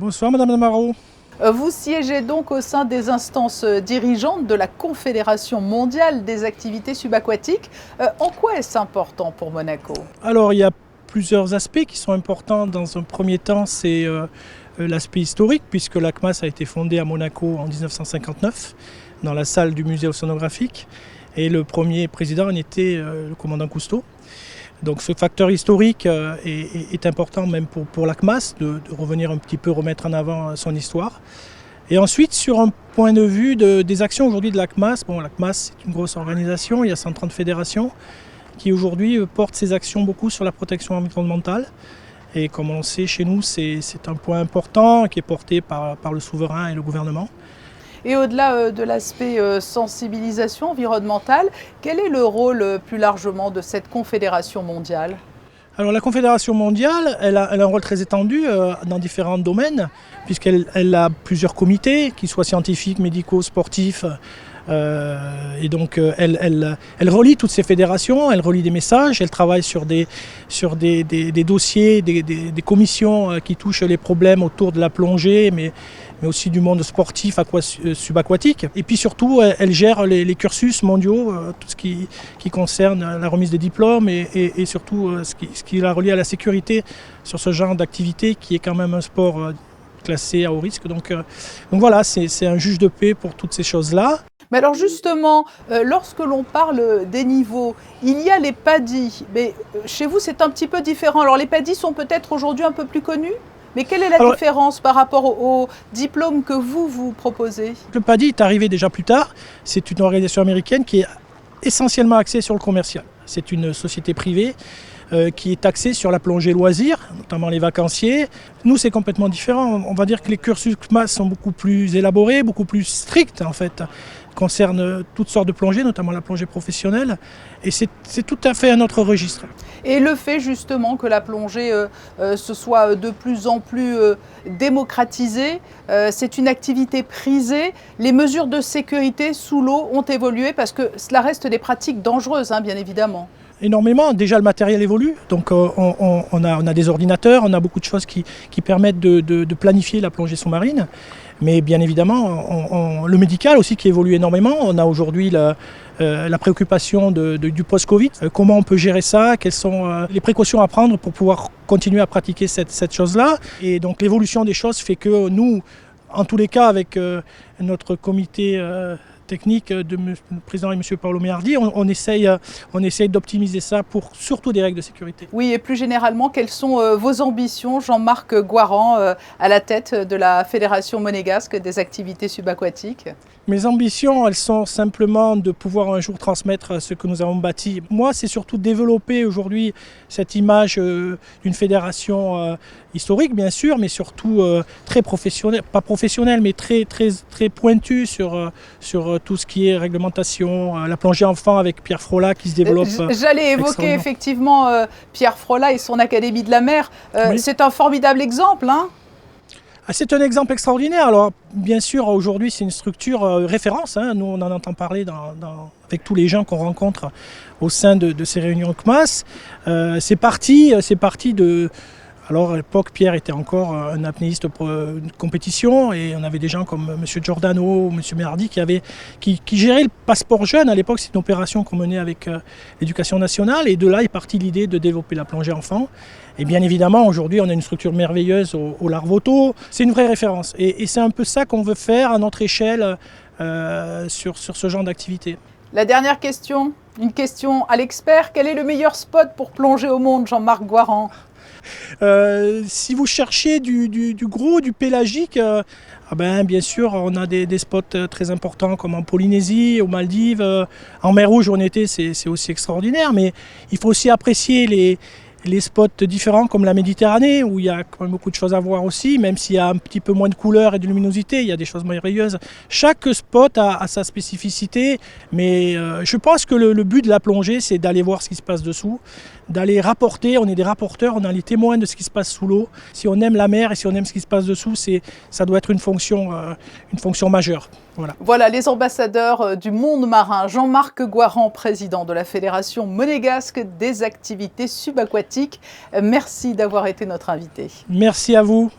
Bonsoir Madame Damaro. Vous siégez donc au sein des instances dirigeantes de la Confédération mondiale des activités subaquatiques. En quoi est-ce important pour Monaco? Alors il y a plusieurs aspects qui sont importants. Dans un premier temps, c'est l'aspect historique, puisque l'ACMAS a été fondée à Monaco en 1959, dans la salle du musée océanographique. Et le premier président en était le commandant Cousteau. Donc ce facteur historique est important même pour l'ACMAS, de revenir un petit peu, remettre en avant son histoire. Et ensuite, sur un point de vue des actions aujourd'hui de l'ACMAS, l'ACMAS c'est une grosse organisation, il y a 130 fédérations qui aujourd'hui portent ses actions beaucoup sur la protection environnementale. Et comme on le sait, chez nous, c'est un point important qui est porté par le souverain et le gouvernement. Et au-delà de l'aspect sensibilisation environnementale, quel est le rôle plus largement de cette confédération mondiale? Alors la Confédération mondiale, elle a un rôle très étendu dans différents domaines, puisqu'elle a plusieurs comités, qu'ils soient scientifiques, médicaux, sportifs. Et donc elle relie toutes ces fédérations, elle relie des messages, elle travaille sur des dossiers, des commissions qui touchent les problèmes autour de la plongée, mais aussi du monde sportif subaquatique. Et puis surtout, elle gère les cursus mondiaux, tout ce qui concerne la remise des diplômes et surtout ce qui la relie à la sécurité sur ce genre d'activité qui est quand même un sport classé à haut risque. Donc voilà, c'est un juge de paix pour toutes ces choses-là. Mais alors justement, lorsque l'on parle des niveaux, il y a les PADI, mais chez vous c'est un petit peu différent. Alors les PADI sont peut-être aujourd'hui un peu plus connus, mais quelle est la différence par rapport au diplôme que vous proposez? Le PADI est arrivé déjà plus tard. C'est une organisation américaine qui est essentiellement axée sur le commercial. C'est une société privée qui est axée sur la plongée loisir, notamment les vacanciers. Nous, c'est complètement différent. On va dire que les cursus CMAS sont beaucoup plus élaborés, beaucoup plus stricts en fait, concernent toutes sortes de plongées, notamment la plongée professionnelle. Et c'est tout à fait un autre registre. Et le fait justement que la plongée se soit de plus en plus démocratisée, c'est une activité prisée. Les mesures de sécurité sous l'eau ont évolué parce que cela reste des pratiques dangereuses, hein, bien évidemment. Énormément. Déjà, le matériel évolue. Donc, on a des ordinateurs, on a beaucoup de choses qui permettent de planifier la plongée sous-marine. Mais bien évidemment, le médical aussi qui évolue énormément. On a aujourd'hui la préoccupation du post-Covid. Comment on peut gérer ça? Quelles sont les précautions à prendre pour pouvoir continuer à pratiquer cette chose-là? Et donc, l'évolution des choses fait que nous, en tous les cas, avec notre comité technique de le président et M. Paolo Meardi, on essaye d'optimiser ça pour surtout des règles de sécurité. Oui, et plus généralement, quelles sont vos ambitions, Jean-Marc Goiran, à la tête de la Fédération monégasque des activités subaquatiques? Mes ambitions, elles sont simplement de pouvoir un jour transmettre ce que nous avons bâti. Moi, c'est surtout développer aujourd'hui cette image d'une fédération historique, bien sûr, mais surtout très professionnelle, pas professionnelle, mais très pointue sur tout ce qui est réglementation, la plongée enfant avec Pierre Frolla qui se développe. J'allais évoquer effectivement Pierre Frolla et son Académie de la mer. Oui. C'est un formidable exemple, hein? C'est un exemple extraordinaire. Alors, bien sûr, aujourd'hui, c'est une structure référence. Hein. Nous, on en entend parler avec tous les gens qu'on rencontre au sein de ces réunions CMAS. C'est parti de... Alors à l'époque, Pierre était encore un apnéiste pour une compétition et on avait des gens comme M. Giordano, M. Meardi qui géraient le passeport jeune. À l'époque, c'est une opération qu'on menait avec l'éducation nationale et de là est partie l'idée de développer la plongée enfant. Et bien évidemment, aujourd'hui, on a une structure merveilleuse au Larvoto. C'est une vraie référence et c'est un peu ça qu'on veut faire à notre échelle sur ce genre d'activité. La dernière question, une question à l'expert. Quel est le meilleur spot pour plonger au monde, Jean-Marc Goiran? Si vous cherchez du gros, du pélagique, bien sûr, on a des spots très importants comme en Polynésie, aux Maldives, en mer Rouge où on était, c'est aussi extraordinaire, mais il faut aussi apprécier les spots différents comme la Méditerranée où il y a quand même beaucoup de choses à voir aussi, même s'il y a un petit peu moins de couleurs et de luminosité, il y a des choses merveilleuses. Chaque spot a sa spécificité, mais je pense que le but de la plongée, c'est d'aller voir ce qui se passe dessous, d'aller rapporter, on est des rapporteurs, on est les témoins de ce qui se passe sous l'eau. Si on aime la mer et si on aime ce qui se passe dessous, ça doit être une fonction majeure. Voilà les ambassadeurs du monde marin. Jean-Marc Goiran, président de la Fédération monégasque des activités subaquatiques. Merci d'avoir été notre invité. Merci à vous.